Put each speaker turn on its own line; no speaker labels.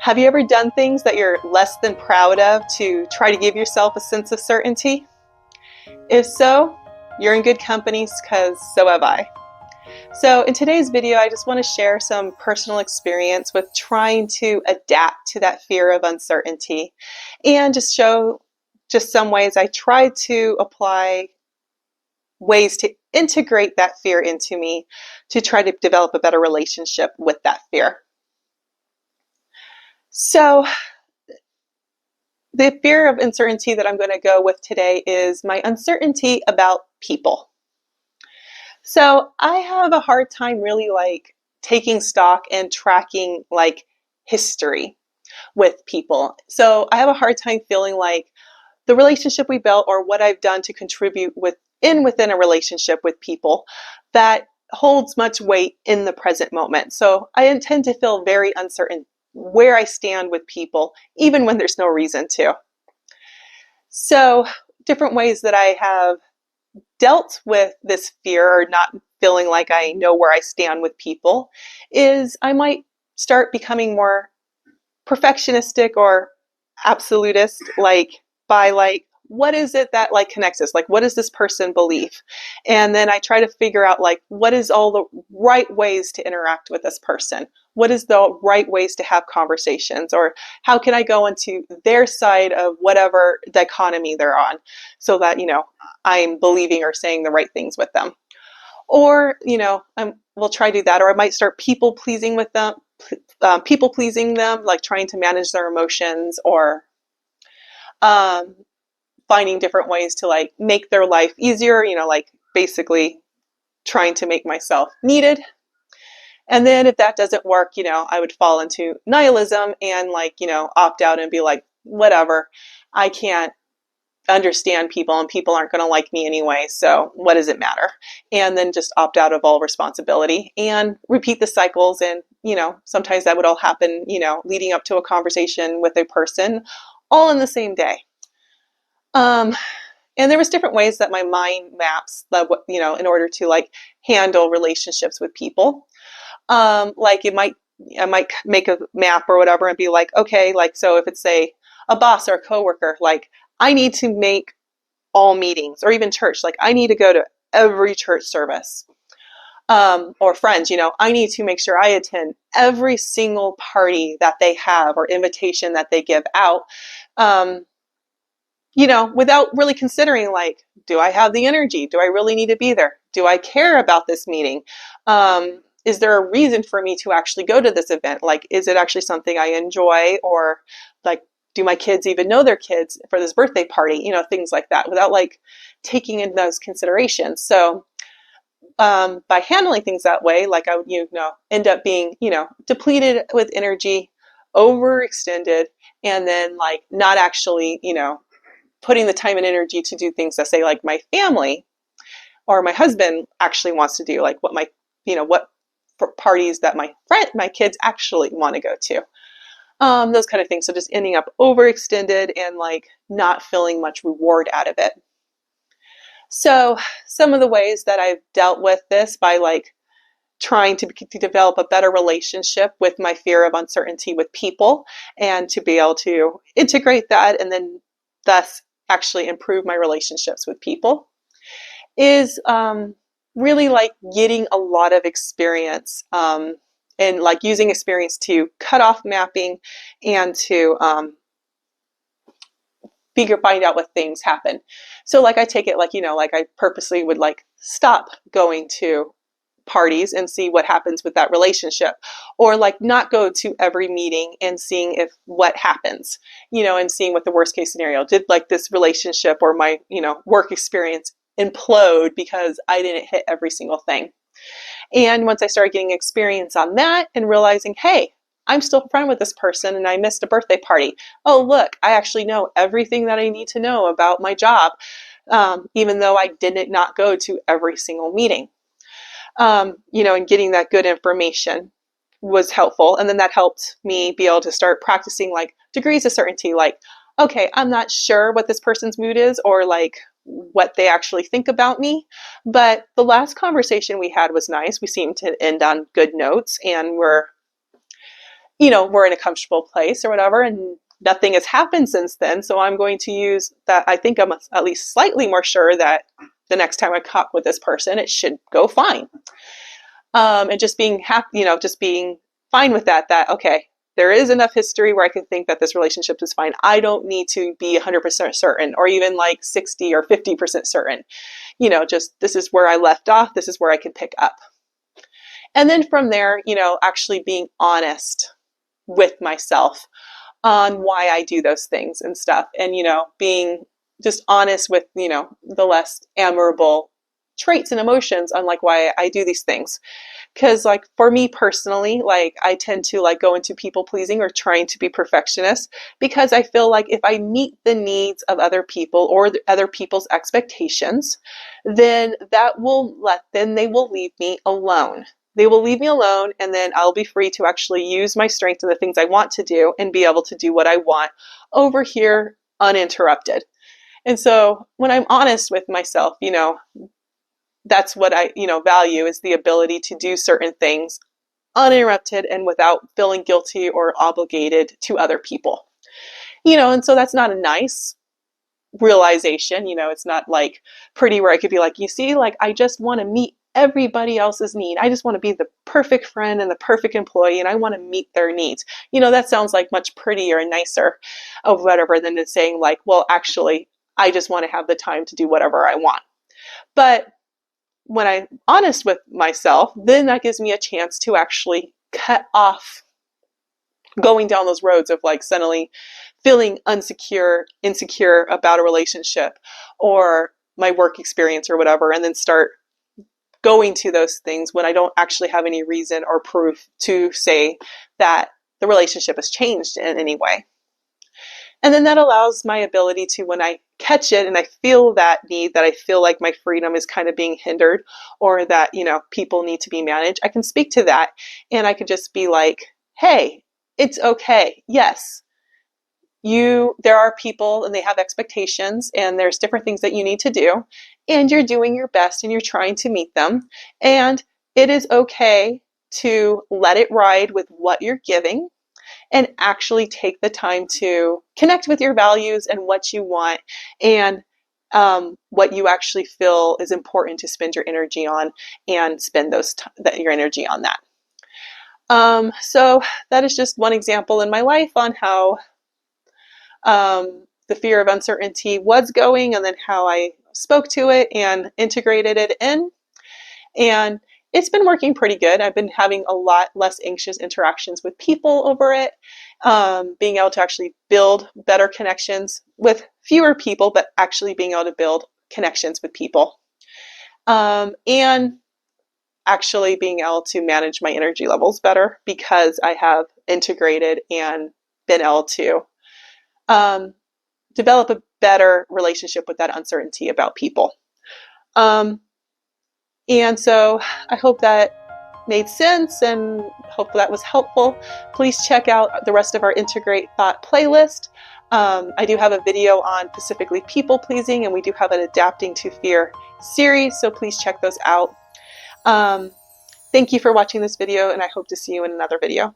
Have you ever done things that you're less than proud of to try to give yourself a sense of certainty? If so, you're in good companies, because so have I. So in today's video, I just want to share some personal experience with trying to adapt to that fear of uncertainty and just show just some ways I try to apply ways to integrate that fear into me to try to develop a better relationship with that fear. So the fear of uncertainty that I'm going to go with today is my uncertainty about people. So I have a hard time really taking stock and tracking history with people. So I have a hard time feeling like the relationship we built or what I've done to contribute within a relationship with people that holds much weight in the present moment. So I tend to feel very uncertain where I stand with people, even when there's no reason to. So different ways that I have dealt with this fear or not feeling like I know where I stand with people is I might start becoming more perfectionistic or absolutist, by what is it that connects us? What does this person believe? And then I try to figure out what is all the right ways to interact with this person? What is the right ways to have conversations? Or how can I go into their side of whatever dichotomy they're on so that, I'm believing or saying the right things with them? Or, we'll try to do that. Or I might start people pleasing them, trying to manage their emotions, or finding different ways to make their life easier, basically trying to make myself needed. And then if that doesn't work, I would fall into nihilism and opt out and be like, whatever, I can't understand people and people aren't going to like me anyway, so what does it matter? And then just opt out of all responsibility and repeat the cycles. And sometimes that would all happen leading up to a conversation with a person all in the same day. And there was different ways that my mind maps that in order to handle relationships with people. I might make a map or whatever and be like, okay, so if it's a boss or a coworker, I need to make all meetings, or even church, I need to go to every church service. Or friends, I need to make sure I attend every single party that they have or invitation that they give out. Without really considering do I have the energy? Do I really need to be there? Do I care about this meeting? Is there a reason for me to actually go to this event? Is it actually something I enjoy? Or do my kids even know their kids for this birthday party? Things like that, without taking in those considerations. So by handling things that way, I would, end up being, depleted with energy, overextended, and then not actually, putting the time and energy to do things that say my family or my husband actually wants to do, what my, what parties that my kids actually want to go to. Those kind of things. So just ending up overextended and not feeling much reward out of it. So some of the ways that I've dealt with this by trying to develop a better relationship with my fear of uncertainty with people, and to be able to integrate that and then thus actually improve my relationships with people, is really getting a lot of experience and using experience to cut off mapping and to find out what things happen. So I take it I purposely would stop going to parties and see what happens with that relationship, or not go to every meeting and seeing if what happens, and seeing what the worst case scenario did, this relationship or my work experience implode because I didn't hit every single thing. And once I started getting experience on that and realizing, hey, I'm still friends with this person and I missed a birthday party. Oh, look, I actually know everything that I need to know about my job, even though I did not go to every single meeting. And getting that good information was helpful. And then that helped me be able to start practicing degrees of certainty. Okay, I'm not sure what this person's mood is or what they actually think about me. But the last conversation we had was nice. We seemed to end on good notes, and we're, we're in a comfortable place or whatever, and nothing has happened since then. So I'm going to use that. I think I'm at least slightly more sure that the next time I talk with this person, it should go fine. And just being happy, just being fine with that, okay, there is enough history where I can think that this relationship is fine. I don't need to be 100% certain, or even like 60 or 50% certain. Just this is where I left off. This is where I can pick up. And then from there, actually being honest with myself on why I do those things and stuff. And, being just honest with, the less admirable traits and emotions on like why I do these things. Because like for me personally, like I tend to like go into people pleasing or trying to be perfectionist, because I feel like if I meet the needs of other people or other people's expectations, then then they will leave me alone. They will leave me alone, and then I'll be free to actually use my strength and the things I want to do and be able to do what I want over here uninterrupted. And so when I'm honest with myself, that's what I, value, is the ability to do certain things uninterrupted and without feeling guilty or obligated to other people. And so that's not a nice realization. It's not like pretty where I could be like, you see, like I just want to meet everybody else's need. I just want to be the perfect friend and the perfect employee, and I want to meet their needs. That sounds like much prettier and nicer of whatever than to saying like, well, actually, I just want to have the time to do whatever I want. But when I'm honest with myself, then that gives me a chance to actually cut off going down those roads of like suddenly feeling insecure about a relationship or my work experience or whatever, and then start going to those things when I don't actually have any reason or proof to say that the relationship has changed in any way. And then that allows my ability to, when I catch it and I feel that need, that I feel like my freedom is kind of being hindered, or that, people need to be managed, I can speak to that, and I could just be like, hey, it's okay. Yes, there are people and they have expectations, and there's different things that you need to do, and you're doing your best and you're trying to meet them. And it is okay to let it ride with what you're giving and actually take the time to connect with your values and what you want, and what you actually feel is important to spend your energy on, and spend your energy on that. So that is just one example in my life on how the fear of uncertainty was going, and then how I spoke to it and integrated it in. And it's been working pretty good. I've been having a lot less anxious interactions with people over it, being able to actually build better connections with fewer people, but actually being able to build connections with people. And actually being able to manage my energy levels better, because I have integrated and been able to develop a better relationship with that uncertainty about people. And so I hope that made sense, and hope that was helpful. Please check out the rest of our Integrate Thought playlist. I do have a video on specifically people pleasing, and we do have an Adapting to Fear series, so please check those out. Thank you for watching this video, and I hope to see you in another video.